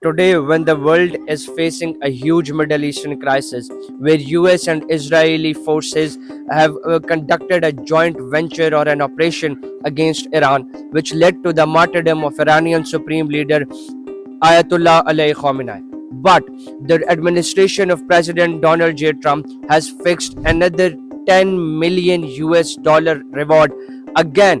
Today, when the world is facing a huge Middle Eastern crisis, where US and Israeli forces have conducted a joint venture or an operation against Iran, which led to the martyrdom of Iranian Supreme Leader Ayatollah Ali Khamenei. But the administration of President Donald J. Trump has fixed another 10 million US dollar reward again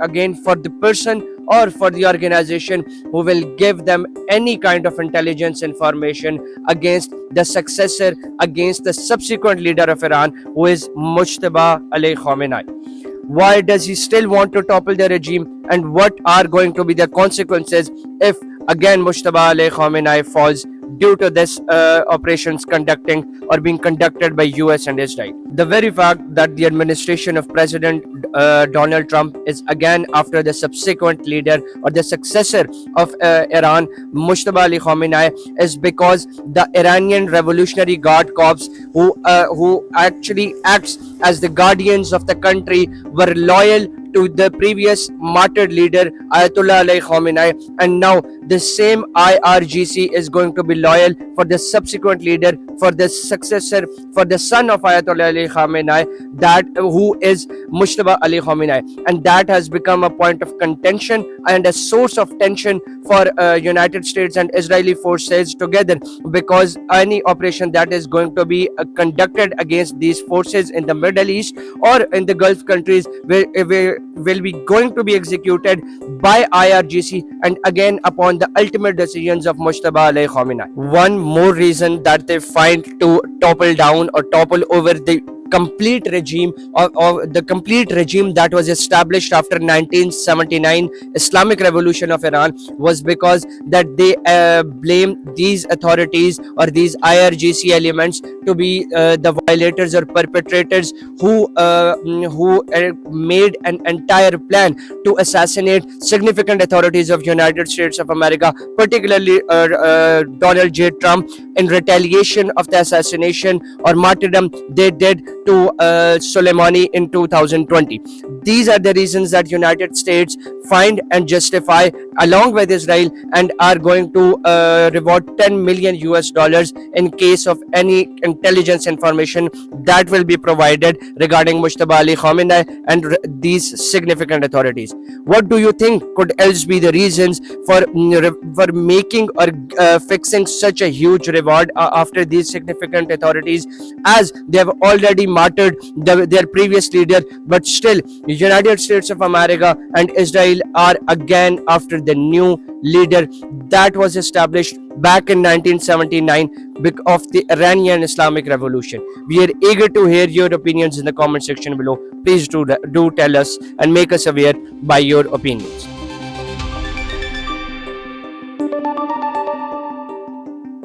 again for the person or for the organization who will give them any kind of intelligence information against the successor, against the subsequent leader of Iran, who is Mujtaba Ali Khamenei. Why does he still want to topple the regime, and what are going to be the consequences if again Mujtaba Ali Khamenei falls due to this operations conducting or being conducted by US and Israel? The very fact that the administration of President Donald Trump is again after the subsequent leader or the successor of Iran, Mujtaba Ali Khamenei, is because the Iranian Revolutionary Guard Corps, who actually acts as the guardians of the country, were loyal to the previous martyred leader Ayatollah Ali Khamenei, and now the same IRGC is going to be loyal for the subsequent leader, for the successor, for the son of Ayatollah Ali Khamenei, that who is Mujtaba Ali Khamenei, and that has become a point of contention and a source of tension for United States and Israeli forces together, because any operation that is going to be conducted against these forces in the Middle East or in the Gulf countries will be going to be executed by IRGC, and again upon the ultimate decisions of Mujtaba Ali Khamenei. One more reason that they find to topple down or topple over the complete regime of the complete regime that was established after 1979 Islamic Revolution of Iran was because that they blame these authorities or these IRGC elements to be the violators or perpetrators who made an entire plan to assassinate significant authorities of United States of America, particularly Donald J. Trump, in retaliation of the assassination or martyrdom they did to Soleimani in 2020. These are the reasons that United States find and justify along with Israel, and are going to reward 10 million US dollars in case of any intelligence information that will be provided regarding Mujtaba Ali Khamenei and these significant authorities. What do you think could else be the reasons for making or fixing such a huge reward after these significant authorities, as they have already martyred their previous leader, but still United States of America and Israel are again after the new leader that was established back in 1979 of the Iranian Islamic Revolution? We are eager to hear your opinions in the comment section below. Please do tell us and make us aware by your opinions.